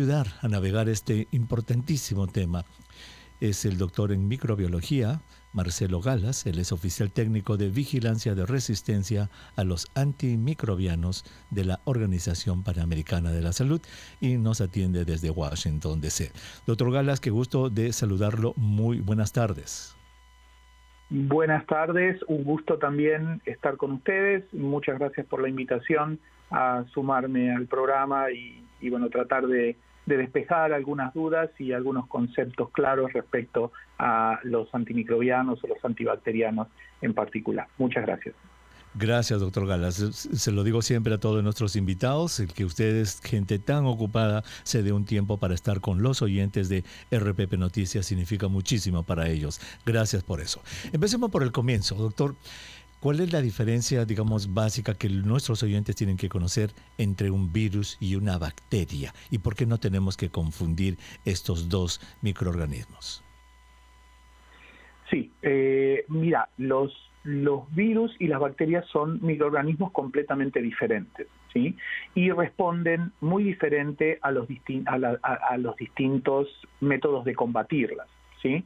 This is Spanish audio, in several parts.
Ayudar a navegar este importantísimo tema es el doctor en microbiología, Marcelo Galas. Él es oficial técnico de vigilancia de resistencia a los antimicrobianos de la Organización Panamericana de la Salud y nos atiende desde Washington, D.C. Doctor Galas, qué gusto de saludarlo. Muy buenas tardes. Buenas tardes, un gusto también estar con ustedes. Muchas gracias por la invitación a sumarme al programa y bueno, tratar de despejar algunas dudas y algunos conceptos claros respecto a los antimicrobianos o los antibacterianos en particular. Muchas gracias. Gracias, doctor Galas. Se lo digo siempre a todos nuestros invitados, el que ustedes, gente tan ocupada, se dé un tiempo para estar con los oyentes de RPP Noticias significa muchísimo para ellos. Gracias por eso. Empecemos por el comienzo, doctor. ¿Cuál es la diferencia, digamos, básica que nuestros oyentes tienen que conocer entre un virus y una bacteria? ¿Y por qué no tenemos que confundir estos dos microorganismos? Sí, mira, los virus y las bacterias son microorganismos completamente diferentes, ¿sí? Y responden muy diferente a los distintos métodos de combatirlas, ¿sí?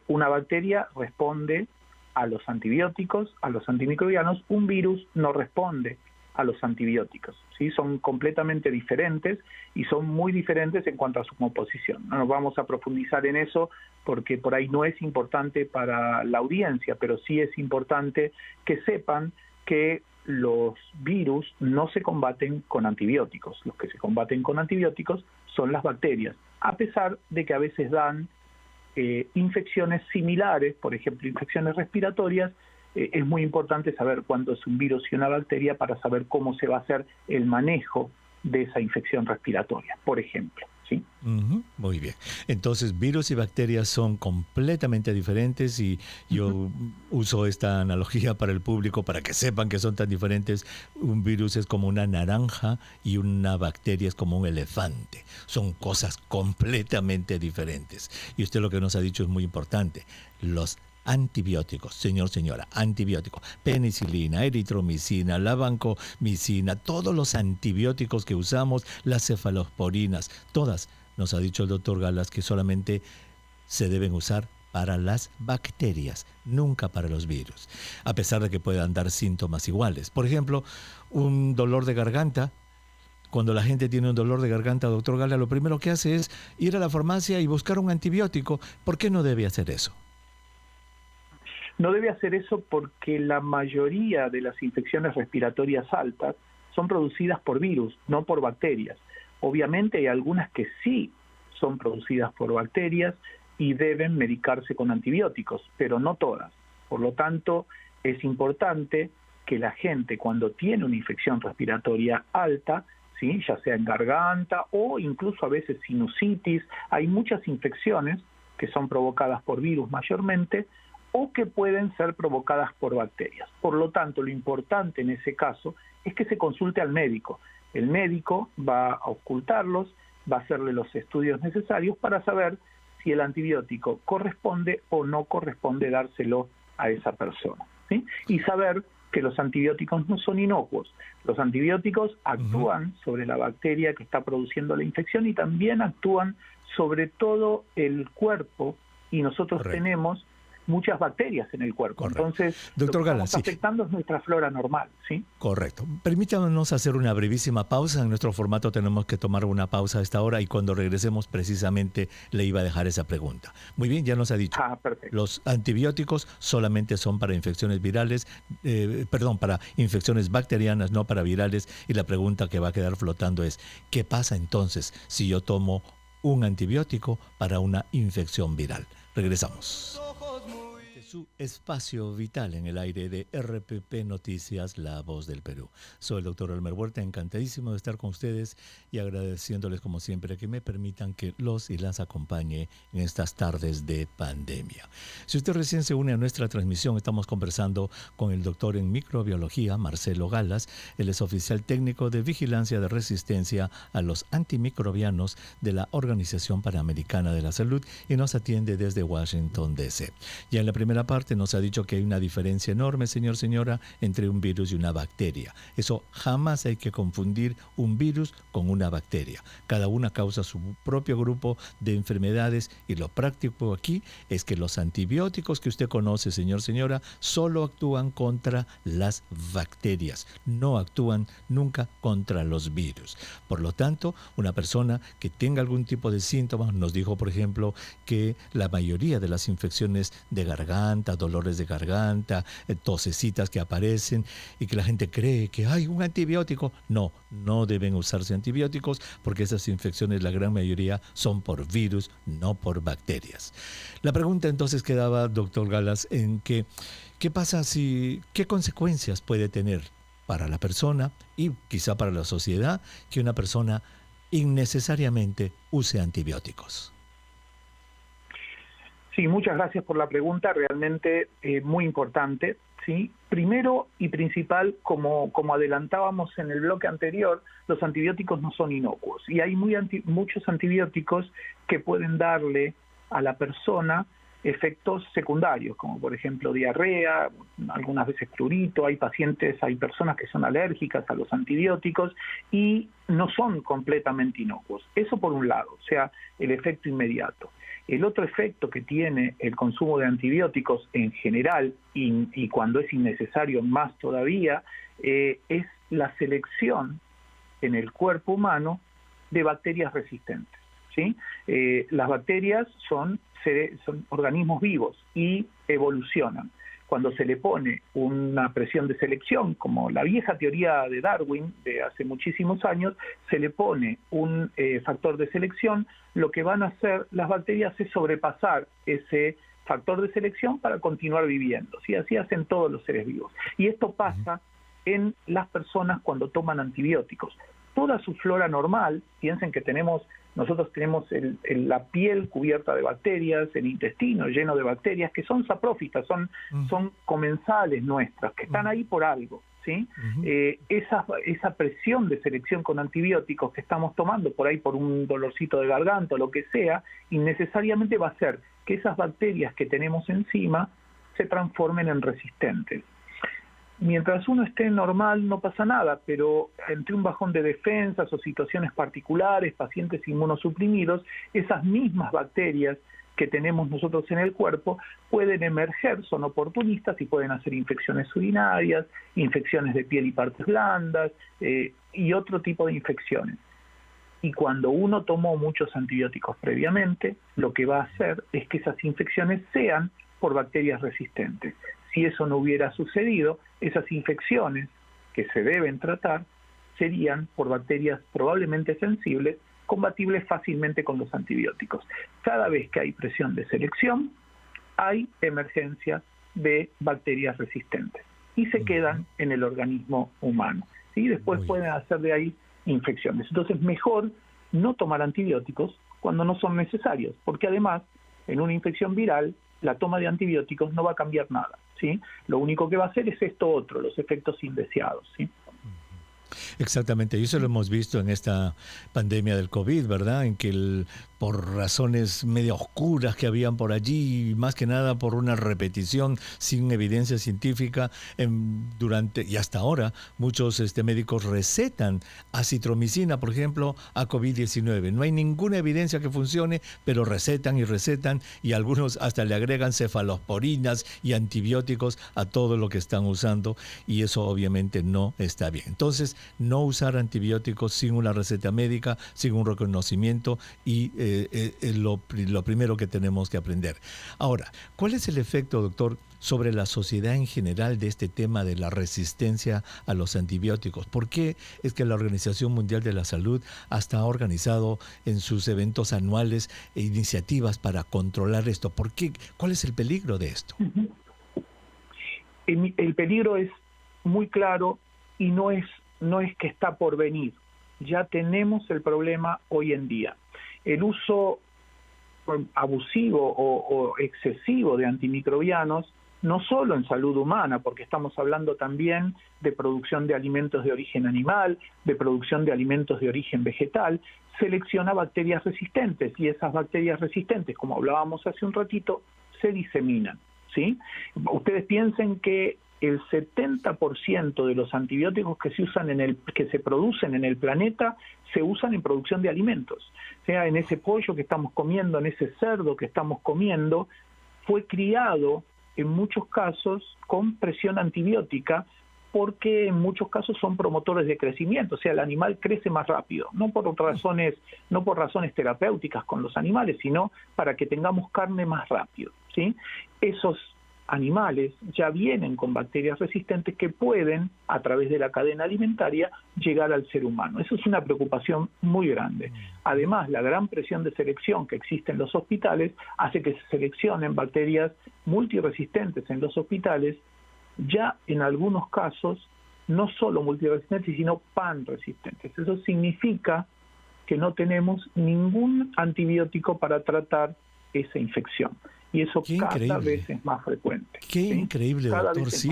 Una bacteria responde a los antibióticos, a los antimicrobianos. Un virus no responde a los antibióticos, ¿sí? Son completamente diferentes y son muy diferentes en cuanto a su composición. No nos vamos a profundizar en eso porque por ahí no es importante para la audiencia, pero sí es importante que sepan que los virus no se combaten con antibióticos. Los que se combaten con antibióticos son las bacterias, a pesar de que a veces dan infecciones similares, por ejemplo, infecciones respiratorias. Es muy importante saber cuándo es un virus y una bacteria para saber cómo se va a hacer el manejo de esa infección respiratoria, por ejemplo, ¿sí? Muy bien. Entonces, virus y bacterias son completamente diferentes y yo uso esta analogía para el público para que sepan que son tan diferentes. Un virus es como una naranja y una bacteria es como un elefante. Son cosas completamente diferentes. Y usted lo que nos ha dicho es muy importante. Los antibióticos, señora, antibióticos, penicilina, eritromicina, la vancomicina, todos los antibióticos que usamos, las cefalosporinas, todas, nos ha dicho el doctor Galas que solamente se deben usar para las bacterias, nunca para los virus, a pesar de que puedan dar síntomas iguales. Por ejemplo, un dolor de garganta. Cuando la gente tiene un dolor de garganta, doctor Galas, lo primero que hace es ir a la farmacia y buscar un antibiótico. ¿Por qué no debe hacer eso? No debe hacer eso porque la mayoría de las infecciones respiratorias altas son producidas por virus, no por bacterias. Obviamente hay algunas que sí son producidas por bacterias y deben medicarse con antibióticos, pero no todas. Por lo tanto, es importante que la gente, cuando tiene una infección respiratoria alta, ¿sí?, ya sea en garganta o incluso a veces sinusitis, hay muchas infecciones que son provocadas por virus mayormente, o que pueden ser provocadas por bacterias. Por lo tanto, lo importante en ese caso es que se consulte al médico. El médico va a auscultarlos, va a hacerle los estudios necesarios para saber si el antibiótico corresponde o no corresponde dárselo a esa persona, ¿sí? Y saber que los antibióticos no son inocuos. Los antibióticos actúan sobre la bacteria que está produciendo la infección y también actúan sobre todo el cuerpo, y nosotros tenemos muchas bacterias en el cuerpo. Correcto. Entonces, doctor lo que Galas, estamos afectando es nuestra flora normal, ¿sí? Correcto. Permítanos hacer una brevísima pausa. En nuestro formato tenemos que tomar una pausa a esta hora y cuando regresemos precisamente le iba a dejar esa pregunta. Muy bien, ya nos ha dicho. Perfecto. Los antibióticos solamente son para infecciones virales, para infecciones bacterianas, no para virales. Y la pregunta que va a quedar flotando es, ¿qué pasa entonces si yo tomo un antibiótico para una infección viral? Regresamos. Su espacio vital en el aire de RPP Noticias, La Voz del Perú. Soy el doctor Elmer Huerta, encantadísimo de estar con ustedes y agradeciéndoles como siempre que me permitan que los y las acompañe en estas tardes de pandemia. Si usted recién se une a nuestra transmisión, estamos conversando con el doctor en microbiología, Marcelo Galas. Él es oficial técnico de vigilancia de resistencia a los antimicrobianos de la Organización Panamericana de la Salud y nos atiende desde Washington, D.C. Ya en la primera primera parte nos ha dicho que hay una diferencia enorme, señor, señora, entre un virus y una bacteria. Eso jamás hay que confundir un virus con una bacteria. Cada una causa su propio grupo de enfermedades y lo práctico aquí es que los antibióticos que usted conoce, señor, señora, solo actúan contra las bacterias, no actúan nunca contra los virus. Por lo tanto, una persona que tenga algún tipo de síntomas, nos dijo, por ejemplo, que la mayoría de las infecciones de garganta, dolores de garganta, tosecitas que aparecen y que la gente cree que hay un antibiótico. No, no deben usarse antibióticos porque esas infecciones, la gran mayoría, son por virus, no por bacterias. La pregunta entonces quedaba, doctor Galas, en que, ¿qué pasa qué consecuencias puede tener para la persona y quizá para la sociedad que una persona innecesariamente use antibióticos? Sí, muchas gracias por la pregunta, realmente muy importante. ¿Sí? Primero y principal, como adelantábamos en el bloque anterior, los antibióticos no son inocuos y hay muchos antibióticos que pueden darle a la persona efectos secundarios, como por ejemplo diarrea, algunas veces prurito. Hay personas que son alérgicas a los antibióticos y no son completamente inocuos. Eso por un lado, o sea, el efecto inmediato. El otro efecto que tiene el consumo de antibióticos en general y cuando es innecesario más todavía, es la selección en el cuerpo humano de bacterias resistentes. ¿Sí? Las bacterias son organismos vivos y evolucionan. Cuando se le pone una presión de selección, como la vieja teoría de Darwin de hace muchísimos años, se le pone un factor de selección, lo que van a hacer las bacterias es sobrepasar ese factor de selección para continuar viviendo. ¿Sí? Así hacen todos los seres vivos. Y esto pasa en las personas cuando toman antibióticos. Toda su flora normal, piensen que nosotros tenemos la piel cubierta de bacterias, el intestino lleno de bacterias que son saprófitas, son comensales nuestras, que están ahí por algo. ¿Sí? Esa presión de selección con antibióticos que estamos tomando por ahí por un dolorcito de garganta o lo que sea, innecesariamente va a hacer que esas bacterias que tenemos encima se transformen en resistentes. Mientras uno esté normal no pasa nada, pero entre un bajón de defensas o situaciones particulares, pacientes inmunosuprimidos, esas mismas bacterias que tenemos nosotros en el cuerpo pueden emerger, son oportunistas y pueden hacer infecciones urinarias, infecciones de piel y partes blandas y otro tipo de infecciones. Y cuando uno tomó muchos antibióticos previamente, lo que va a hacer es que esas infecciones sean por bacterias resistentes. Si eso no hubiera sucedido, esas infecciones que se deben tratar serían por bacterias probablemente sensibles, compatibles fácilmente con los antibióticos. Cada vez que hay presión de selección, hay emergencia de bacterias resistentes y se quedan en el organismo humano. ¿Sí? Después pueden hacer de ahí infecciones. Entonces, mejor no tomar antibióticos cuando no son necesarios, porque además, en una infección viral, la toma de antibióticos no va a cambiar nada. ¿Sí? Lo único que va a hacer es esto otro, los efectos indeseados. ¿Sí? Exactamente, y eso lo hemos visto en esta pandemia del COVID, ¿verdad? En que por razones medio oscuras que habían por allí, y más que nada por una repetición sin evidencia científica, y hasta ahora muchos médicos recetan acitromicina, por ejemplo, a COVID-19. No hay ninguna evidencia que funcione, pero recetan y algunos hasta le agregan cefalosporinas y antibióticos a todo lo que están usando, y eso obviamente no está bien. Entonces, no usar antibióticos sin una receta médica, sin un reconocimiento y lo primero que tenemos que aprender. Ahora, ¿cuál es el efecto, doctor, sobre la sociedad en general de este tema de la resistencia a los antibióticos? ¿Por qué es que la Organización Mundial de la Salud hasta ha organizado en sus eventos anuales iniciativas para controlar esto? ¿Por qué? ¿Cuál es el peligro de esto? El peligro es muy claro y no es que está por venir. Ya tenemos el problema hoy en día. El uso abusivo o excesivo de antimicrobianos, no solo en salud humana, porque estamos hablando también de producción de alimentos de origen animal, de producción de alimentos de origen vegetal, selecciona bacterias resistentes y esas bacterias resistentes, como hablábamos hace un ratito, se diseminan. ¿sí? Ustedes piensen que el 70% de los antibióticos que se producen en el planeta se usan en producción de alimentos. O sea, en ese pollo que estamos comiendo, en ese cerdo que estamos comiendo, fue criado en muchos casos con presión antibiótica, porque en muchos casos son promotores de crecimiento, o sea, el animal crece más rápido, no por razones terapéuticas con los animales, sino para que tengamos carne más rápido, ¿sí? Esos animales ya vienen con bacterias resistentes que pueden, a través de la cadena alimentaria, llegar al ser humano. Eso es una preocupación muy grande. Además, la gran presión de selección que existe en los hospitales hace que se seleccionen bacterias multiresistentes en los hospitales, ya en algunos casos, no solo multiresistentes, sino panresistentes. Eso significa que no tenemos ningún antibiótico para tratar esa infección. Y eso cada vez es más frecuente. Qué increíble, doctor. Sí,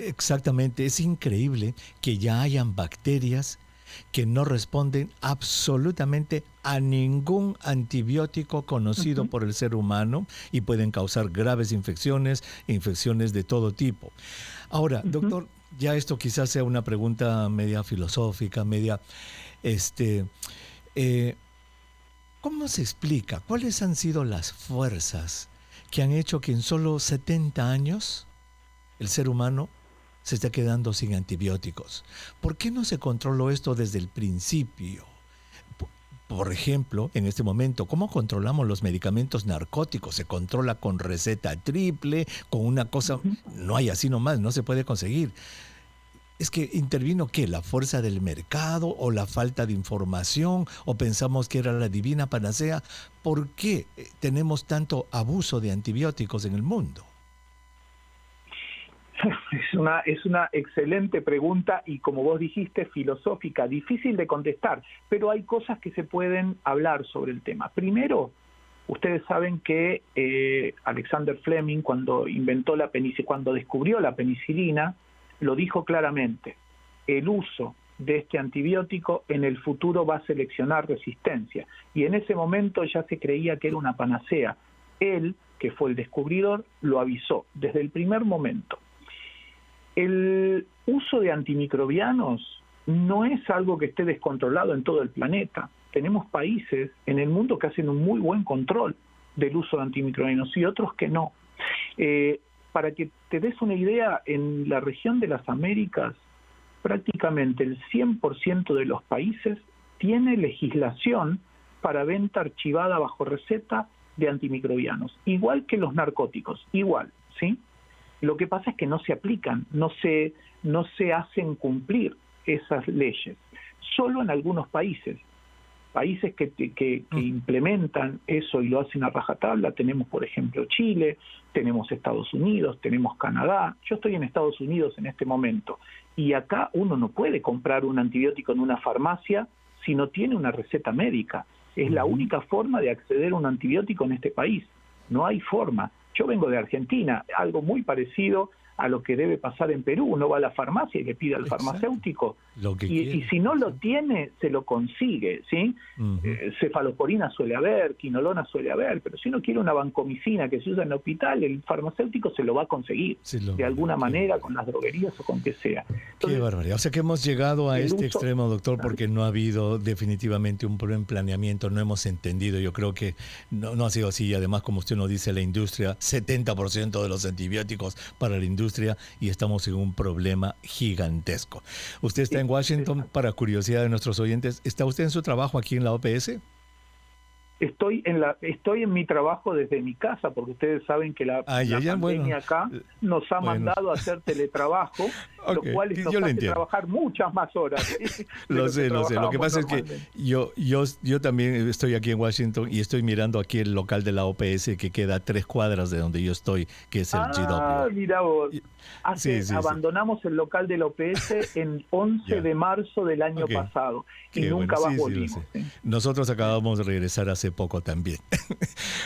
exactamente. Es increíble que ya hayan bacterias que no responden absolutamente a ningún antibiótico conocido por el ser humano y pueden causar graves infecciones de todo tipo. Ahora, doctor, ya esto quizás sea una pregunta media filosófica, ¿cómo se explica? ¿Cuáles han sido las fuerzas que han hecho que en solo 70 años el ser humano se esté quedando sin antibióticos? ¿Por qué no se controló esto desde el principio? Por ejemplo, en este momento, ¿cómo controlamos los medicamentos narcóticos? Se controla con receta triple, con una cosa, no hay así nomás, no se puede conseguir. ¿Es que intervino qué? ¿La fuerza del mercado o la falta de información? ¿O pensamos que era la divina panacea? ¿Por qué tenemos tanto abuso de antibióticos en el mundo? Es una excelente pregunta y, como vos dijiste, filosófica, difícil de contestar, pero hay cosas que se pueden hablar sobre el tema. Primero, ustedes saben que Alexander Fleming, cuando descubrió la penicilina, lo dijo claramente: el uso de este antibiótico en el futuro va a seleccionar resistencia. Y en ese momento ya se creía que era una panacea. Él, que fue el descubridor, lo avisó desde el primer momento. El uso de antimicrobianos no es algo que esté descontrolado en todo el planeta. Tenemos países en el mundo que hacen un muy buen control del uso de antimicrobianos y otros que no. Para que te des una idea, en la región de las Américas, prácticamente el 100% de los países tiene legislación para venta archivada bajo receta de antimicrobianos, igual que los narcóticos, igual, ¿sí? Lo que pasa es que no se aplican, no se hacen cumplir esas leyes. Solo en algunos países que implementan eso y lo hacen a rajatabla. Tenemos, por ejemplo, Chile, tenemos Estados Unidos, tenemos Canadá. Yo estoy en Estados Unidos en este momento y acá uno no puede comprar un antibiótico en una farmacia si no tiene una receta médica. Es la única forma de acceder a un antibiótico en este país. No hay forma. Yo vengo de Argentina, algo muy parecido a lo que debe pasar en Perú. Uno va a la farmacia y le pide al farmacéutico y si no lo tiene, se lo consigue, ¿sí? Cefalosporina suele haber, quinolona suele haber, pero si uno quiere una vancomicina que se usa en el hospital, el farmacéutico se lo va a conseguir de alguna manera con las droguerías o con que sea. Entonces, qué barbaridad. O sea que hemos llegado a este extremo, doctor, porque no ha habido definitivamente un buen planeamiento, no hemos entendido. Yo creo que no ha sido así y además, como usted nos dice, la industria, 70% de los antibióticos para la industria y estamos en un problema gigantesco. Usted está en Washington, para curiosidad de nuestros oyentes. ¿Está usted en su trabajo aquí en la OPS? Estoy en mi trabajo desde mi casa, porque ustedes saben que la pandemia acá nos ha mandado a hacer teletrabajo, lo cual nos hace trabajar muchas más horas. Lo sé. Lo que pasa es que yo también estoy aquí en Washington y estoy mirando aquí el local de la OPS que queda a 3 cuadras de donde yo estoy, que es el GW. Mira vos. Abandonamos el local de la OPS en 11 de marzo del año pasado y nunca más volvimos. Nosotros acabamos de regresar hace poco también.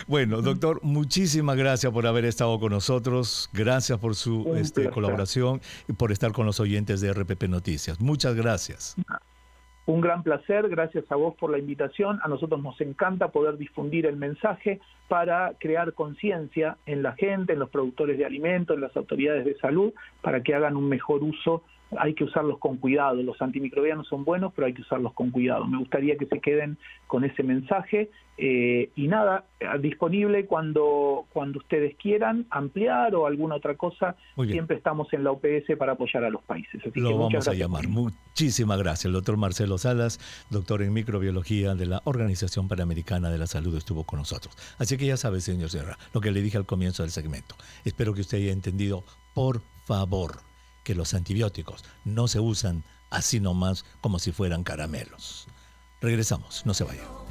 Bueno, doctor, muchísimas gracias por haber estado con nosotros. Gracias por su colaboración y por estar con los oyentes de RPP Noticias. Muchas gracias. Un gran placer, gracias a vos por la invitación. A nosotros nos encanta poder difundir el mensaje para crear conciencia en la gente, en los productores de alimentos, en las autoridades de salud, para que hagan un mejor uso. Hay que usarlos con cuidado. Los antimicrobianos son buenos, pero hay que usarlos con cuidado. Me gustaría que se queden con ese mensaje. Y nada, disponible cuando ustedes quieran ampliar o alguna otra cosa. Siempre estamos en la OPS para apoyar a los países. Así lo que vamos a llamar. Muchísimas gracias. El doctor Marcelo Salas, doctor en microbiología de la Organización Panamericana de la Salud, estuvo con nosotros. Así que ya sabe, señor Sierra, lo que le dije al comienzo del segmento. Espero que usted haya entendido, por favor, que los antibióticos no se usan así nomás como si fueran caramelos. Regresamos, no se vayan.